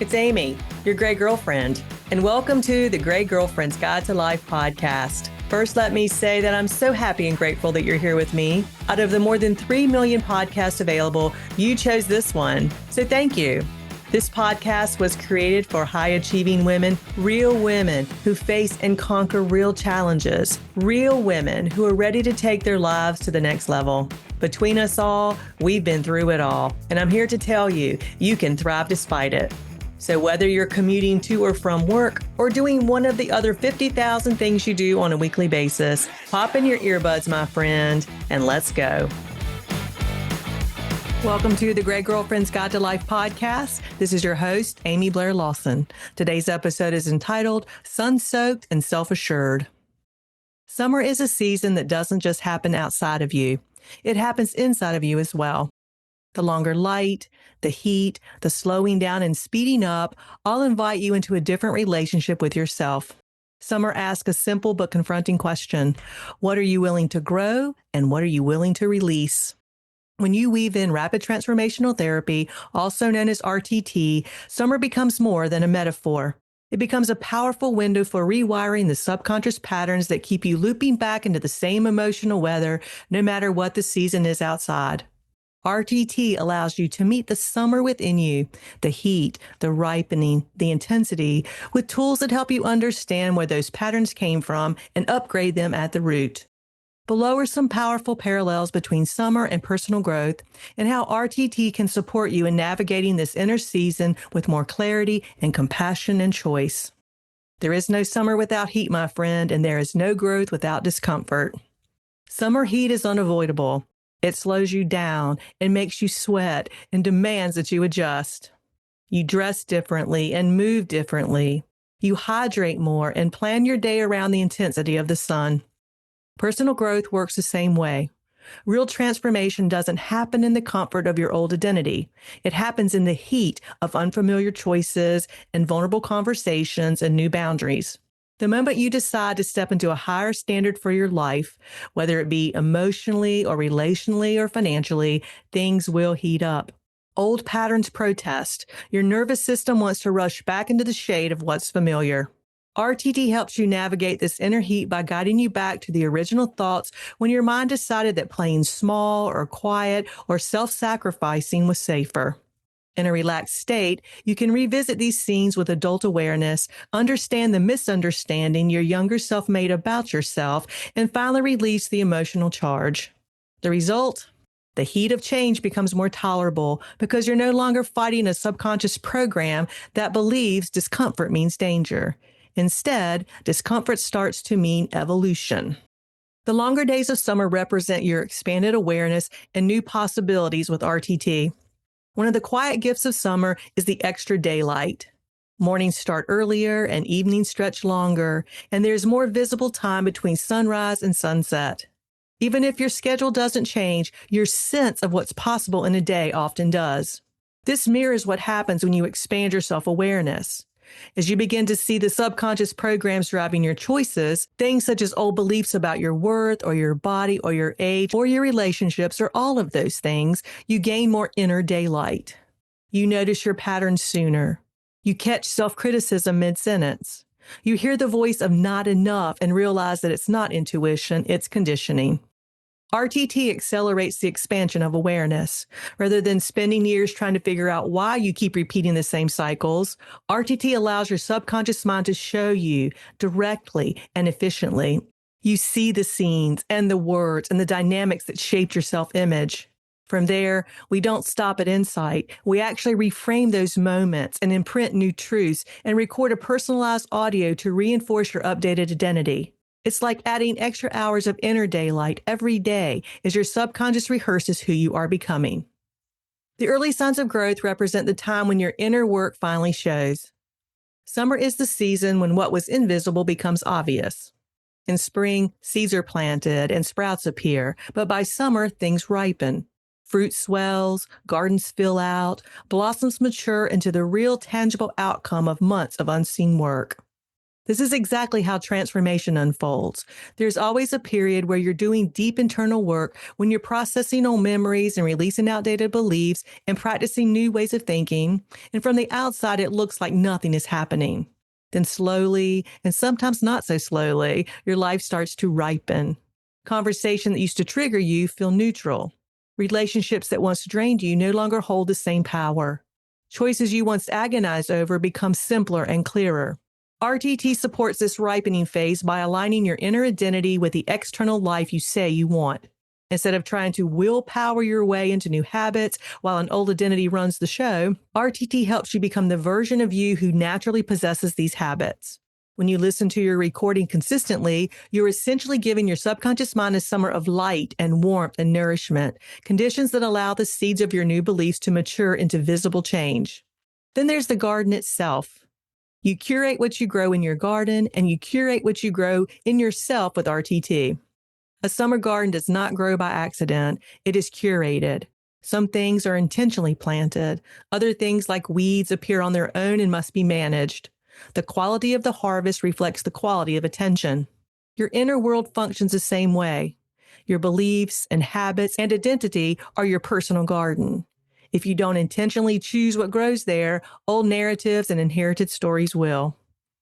It's Amy, your Gray Girlfriend, and welcome to the Gray Girlfriend's Guide to Life podcast. First, let me say that I'm so happy and grateful that you're here with me. Out of the more than 3 million podcasts available, you chose this one, so thank you. This podcast was created for high-achieving women, real women who face and conquer real challenges, real women who are ready to take their lives to the next level. Between us all, we've been through it all, and I'm here to tell you, you can thrive despite it. So whether you're commuting to or from work or doing one of the other 50,000 things you do on a weekly basis, pop in your earbuds, my friend, and let's go. Welcome to the Gray Girlfriend's Guide to Life podcast. This is your host, Amy Blair Lawson. Today's episode is entitled Sun-Soaked and Self-Assured. Summer is a season that doesn't just happen outside of you. It happens inside of you as well. The longer light, the heat, the slowing down and speeding up all invite you into a different relationship with yourself. Summer asks a simple but confronting question. What are you willing to grow and what are you willing to release? When you weave in rapid transformational therapy, also known as RTT, summer becomes more than a metaphor. It becomes a powerful window for rewiring the subconscious patterns that keep you looping back into the same emotional weather no matter what the season is outside. RTT allows you to meet the summer within you, the heat, the ripening, the intensity, with tools that help you understand where those patterns came from and upgrade them at the root. Below are some powerful parallels between summer and personal growth and how RTT can support you in navigating this inner season with more clarity and compassion and choice. There is no summer without heat, my friend, and there is no growth without discomfort. Summer heat is unavoidable. It slows you down and makes you sweat and demands that you adjust. You dress differently and move differently. You hydrate more and plan your day around the intensity of the sun. Personal growth works the same way. Real transformation doesn't happen in the comfort of your old identity. It happens in the heat of unfamiliar choices and vulnerable conversations and new boundaries. The moment you decide to step into a higher standard for your life, whether it be emotionally or relationally or financially, things will heat up. Old patterns protest. Your nervous system wants to rush back into the shade of what's familiar. RTT helps you navigate this inner heat by guiding you back to the original thoughts when your mind decided that playing small or quiet or self-sacrificing was safer. In a relaxed state, you can revisit these scenes with adult awareness, understand the misunderstanding your younger self made about yourself, and finally release the emotional charge. The result? The heat of change becomes more tolerable because you're no longer fighting a subconscious program that believes discomfort means danger. Instead, discomfort starts to mean evolution. The longer days of summer represent your expanded awareness and new possibilities with RTT. One of the quiet gifts of summer is the extra daylight. Mornings start earlier and evenings stretch longer, and there's more visible time between sunrise and sunset. Even if your schedule doesn't change, your sense of what's possible in a day often does. This mirrors what happens when you expand your self-awareness. As you begin to see the subconscious programs driving your choices, things such as old beliefs about your worth or your body or your age or your relationships or all of those things, you gain more inner daylight. You notice your patterns sooner. You catch self-criticism mid-sentence. You hear the voice of not enough and realize that it's not intuition, it's conditioning. RTT accelerates the expansion of awareness. Rather than spending years trying to figure out why you keep repeating the same cycles, RTT allows your subconscious mind to show you directly and efficiently. You see the scenes and the words and the dynamics that shaped your self-image. From there, we don't stop at insight. We actually reframe those moments and imprint new truths and record a personalized audio to reinforce your updated identity. It's like adding extra hours of inner daylight every day as your subconscious rehearses who you are becoming. The early signs of growth represent the time when your inner work finally shows. Summer is the season when what was invisible becomes obvious. In spring, seeds are planted and sprouts appear, but by summer, things ripen. Fruit swells, gardens fill out, blossoms mature into the real tangible outcome of months of unseen work. This is exactly how transformation unfolds. There's always a period where you're doing deep internal work, when you're processing old memories and releasing outdated beliefs and practicing new ways of thinking. And from the outside, it looks like nothing is happening. Then slowly, and sometimes not so slowly, your life starts to ripen. Conversation that used to trigger you feel neutral. Relationships that once drained you no longer hold the same power. Choices you once agonized over become simpler and clearer. RTT supports this ripening phase by aligning your inner identity with the external life you say you want. Instead of trying to willpower your way into new habits while an old identity runs the show, RTT helps you become the version of you who naturally possesses these habits. When you listen to your recording consistently, you're essentially giving your subconscious mind a summer of light and warmth and nourishment, conditions that allow the seeds of your new beliefs to mature into visible change. Then there's the garden itself. You curate what you grow in your garden, and you curate what you grow in yourself with RTT. A summer garden does not grow by accident. It is curated. Some things are intentionally planted. Other things, like weeds, appear on their own and must be managed. The quality of the harvest reflects the quality of attention. Your inner world functions the same way. Your beliefs and habits and identity are your personal garden. If you don't intentionally choose what grows there, old narratives and inherited stories will.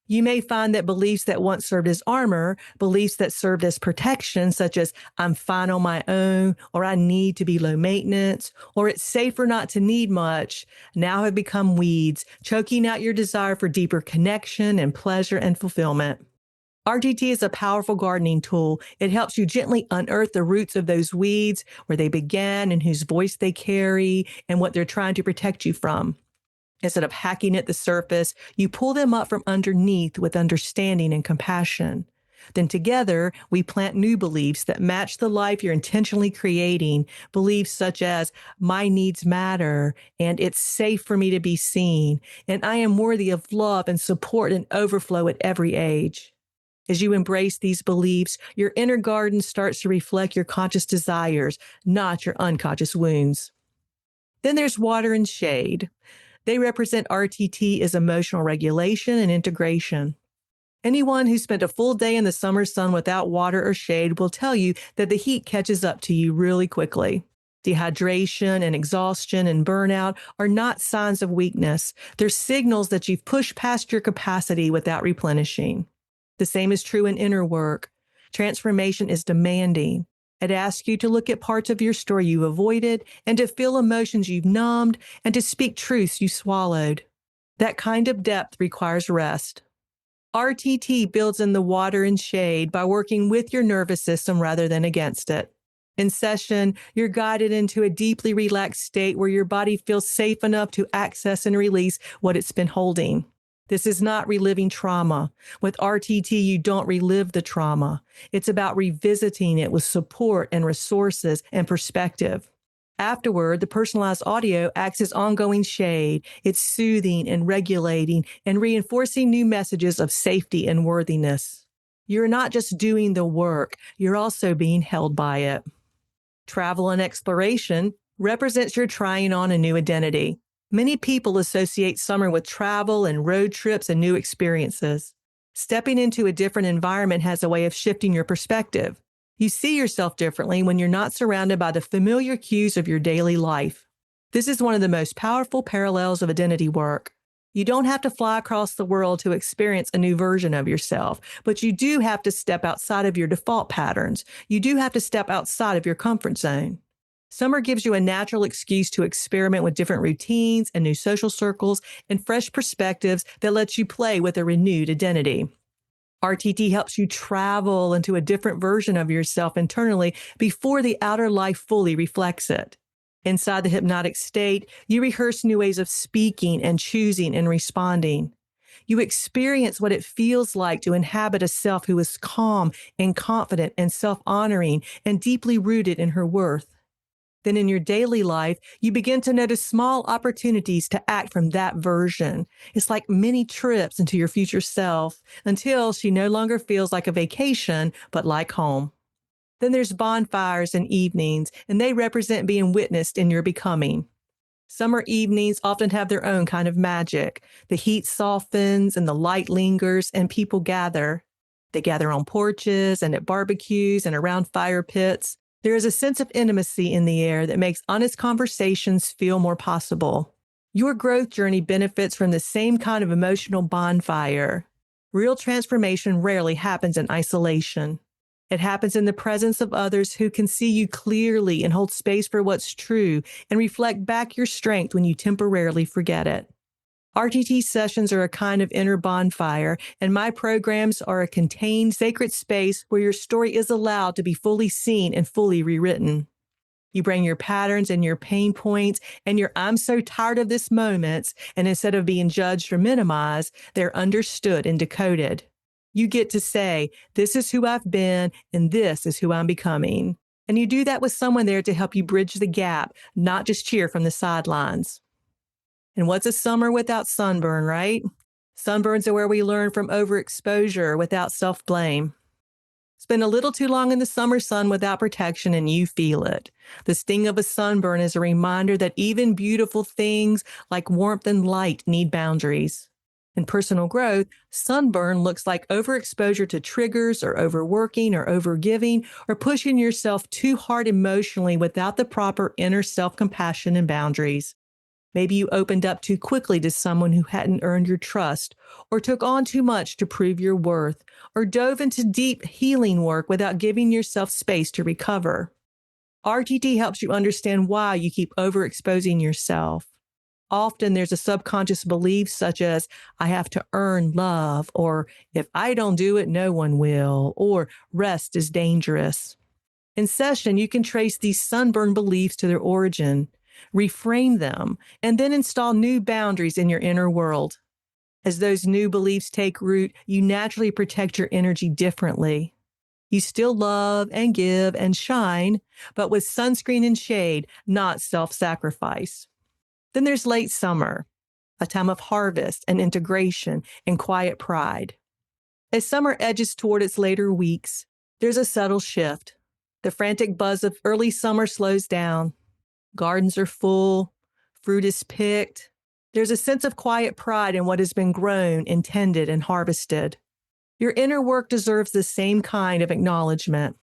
You may find that beliefs that once served as armor, beliefs that served as protection, such as I'm fine on my own, or I need to be low maintenance, or it's safer not to need much, now have become weeds, choking out your desire for deeper connection and pleasure and fulfillment. RTT is a powerful gardening tool. It helps you gently unearth the roots of those weeds, where they began and whose voice they carry and what they're trying to protect you from. Instead of hacking at the surface, you pull them up from underneath with understanding and compassion. Then together, we plant new beliefs that match the life you're intentionally creating, beliefs such as, my needs matter, and it's safe for me to be seen, and I am worthy of love and support and overflow at every age. As you embrace these beliefs, your inner garden starts to reflect your conscious desires, not your unconscious wounds. Then there's water and shade. They represent RTT as emotional regulation and integration. Anyone who spent a full day in the summer sun without water or shade will tell you that the heat catches up to you really quickly. Dehydration and exhaustion and burnout are not signs of weakness. They're signals that you've pushed past your capacity without replenishing. The same is true in inner work. Transformation is demanding. It asks you to look at parts of your story you avoided, and to feel emotions you've numbed, and to speak truths you swallowed. That kind of depth requires rest. RTT builds in the water and shade by working with your nervous system rather than against it. In session, you're guided into a deeply relaxed state where your body feels safe enough to access and release what it's been holding. This is not reliving trauma. With RTT, you don't relive the trauma. It's about revisiting it with support and resources and perspective. Afterward, the personalized audio acts as ongoing shade. It's soothing and regulating and reinforcing new messages of safety and worthiness. You're not just doing the work, you're also being held by it. Travel and exploration represents your trying on a new identity. Many people associate summer with travel and road trips and new experiences. Stepping into a different environment has a way of shifting your perspective. You see yourself differently when you're not surrounded by the familiar cues of your daily life. This is one of the most powerful parallels of identity work. You don't have to fly across the world to experience a new version of yourself, but you do have to step outside of your default patterns. You do have to step outside of your comfort zone. Summer gives you a natural excuse to experiment with different routines and new social circles and fresh perspectives that lets you play with a renewed identity. RTT helps you travel into a different version of yourself internally before the outer life fully reflects it. Inside the hypnotic state, you rehearse new ways of speaking and choosing and responding. You experience what it feels like to inhabit a self who is calm and confident and self-honoring and deeply rooted in her worth. Then in your daily life, you begin to notice small opportunities to act from that version. It's like mini trips into your future self until she no longer feels like a vacation, but like home. Then there's bonfires and evenings, and they represent being witnessed in your becoming. Summer evenings often have their own kind of magic. The heat softens and the light lingers and people gather. They gather on porches and at barbecues and around fire pits. There is a sense of intimacy in the air that makes honest conversations feel more possible. Your growth journey benefits from the same kind of emotional bonfire. Real transformation rarely happens in isolation. It happens in the presence of others who can see you clearly and hold space for what's true and reflect back your strength when you temporarily forget it. RTT sessions are a kind of inner bonfire, and my programs are a contained, sacred space where your story is allowed to be fully seen and fully rewritten. You bring your patterns and your pain points and your I'm so tired of this moments, and instead of being judged or minimized, they're understood and decoded. You get to say, this is who I've been and this is who I'm becoming. And you do that with someone there to help you bridge the gap, not just cheer from the sidelines. And what's a summer without sunburn, right? Sunburns are where we learn from overexposure without self-blame. Spend a little too long in the summer sun without protection and you feel it. The sting of a sunburn is a reminder that even beautiful things like warmth and light need boundaries. In personal growth, sunburn looks like overexposure to triggers or overworking or overgiving or pushing yourself too hard emotionally without the proper inner self-compassion and boundaries. Maybe you opened up too quickly to someone who hadn't earned your trust, or took on too much to prove your worth, or dove into deep healing work without giving yourself space to recover. RTT helps you understand why you keep overexposing yourself. Often there's a subconscious belief such as, I have to earn love, or if I don't do it, no one will, or rest is dangerous. In session, you can trace these sunburn beliefs to their origin, reframe them, and then install new boundaries in your inner world. As those new beliefs take root, you naturally protect your energy differently. You still love and give and shine, but with sunscreen and shade, not self-sacrifice. Then there's late summer, a time of harvest and integration and quiet pride. As summer edges toward its later weeks, there's a subtle shift. The frantic buzz of early summer slows down. Gardens are full, fruit is picked. There's a sense of quiet pride in what has been grown and tended and harvested. Your inner work deserves the same kind of acknowledgement.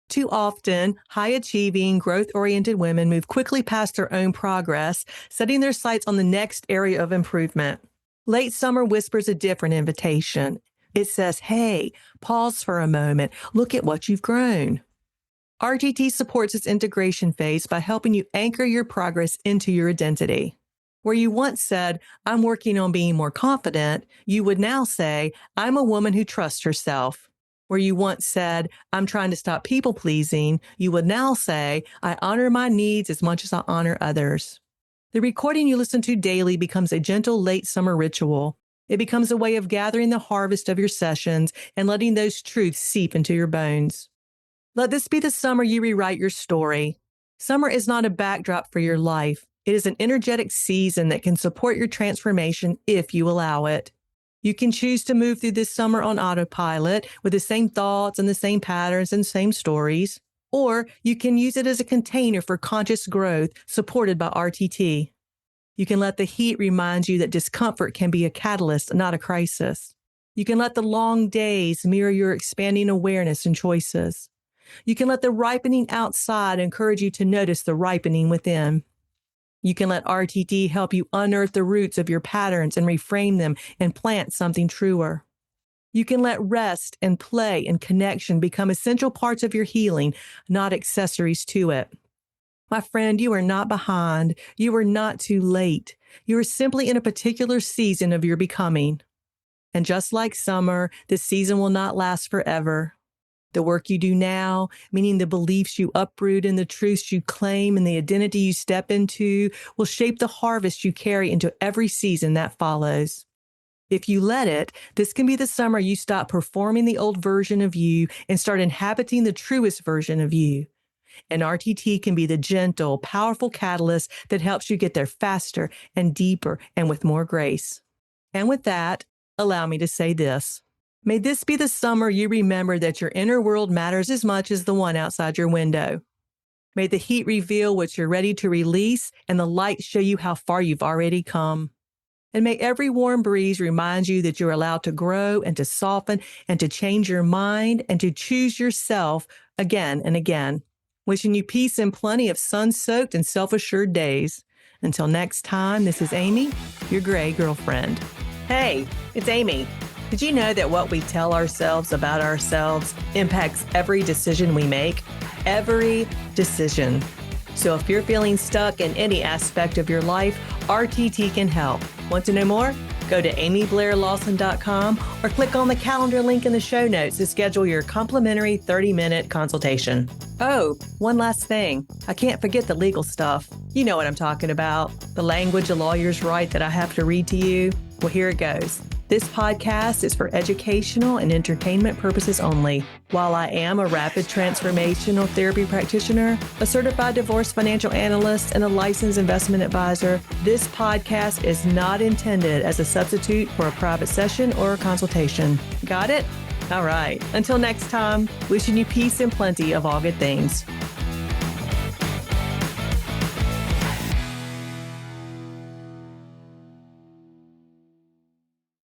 Too often, high-achieving, growth-oriented women move quickly past their own progress, setting their sights on the next area of improvement. Late summer whispers a different invitation. It says, hey, pause for a moment. Look at what you've grown. RTT supports its integration phase by helping you anchor your progress into your identity. Where you once said, I'm working on being more confident, you would now say, I'm a woman who trusts herself. Where you once said, I'm trying to stop people-pleasing, you would now say, I honor my needs as much as I honor others. The recording you listen to daily becomes a gentle late summer ritual. It becomes a way of gathering the harvest of your sessions and letting those truths seep into your bones. Let this be the summer you rewrite your story. Summer is not a backdrop for your life. It is an energetic season that can support your transformation if you allow it. You can choose to move through this summer on autopilot with the same thoughts and the same patterns and same stories, or you can use it as a container for conscious growth supported by RTT. You can let the heat remind you that discomfort can be a catalyst, not a crisis. You can let the long days mirror your expanding awareness and choices. You can let the ripening outside encourage you to notice the ripening within. You can let RTT help you unearth the roots of your patterns and reframe them and plant something truer. You can let rest and play and connection become essential parts of your healing, not accessories to it. My friend, you are not behind. You are not too late. You are simply in a particular season of your becoming. And just like summer, this season will not last forever. The work you do now, meaning the beliefs you uproot and the truths you claim and the identity you step into, will shape the harvest you carry into every season that follows. If you let it, this can be the summer you stop performing the old version of you and start inhabiting the truest version of you. And RTT can be the gentle, powerful catalyst that helps you get there faster and deeper and with more grace. And with that, allow me to say this. May this be the summer you remember that your inner world matters as much as the one outside your window. May the heat reveal what you're ready to release and the light show you how far you've already come. And may every warm breeze remind you that you're allowed to grow and to soften and to change your mind and to choose yourself again and again. Wishing you peace and plenty of sun-soaked and self-assured days. Until next time, this is Amy, your gray girlfriend. Hey, it's Amy. Did you know that what we tell ourselves about ourselves impacts every decision we make? Every decision. So if you're feeling stuck in any aspect of your life, RTT can help. Want to know more? Go to amyblairlawson.com or click on the calendar link in the show notes to schedule your complimentary 30-minute consultation. Oh, one last thing. I can't forget the legal stuff. You know what I'm talking about. The language a lawyers write that I have to read to you. Well, here it goes. This podcast is for educational and entertainment purposes only. While I am a rapid transformational therapy practitioner, a certified divorce financial analyst, and a licensed investment advisor, this podcast is not intended as a substitute for a private session or a consultation. Got it? All right. Until next time, wishing you peace and plenty of all good things.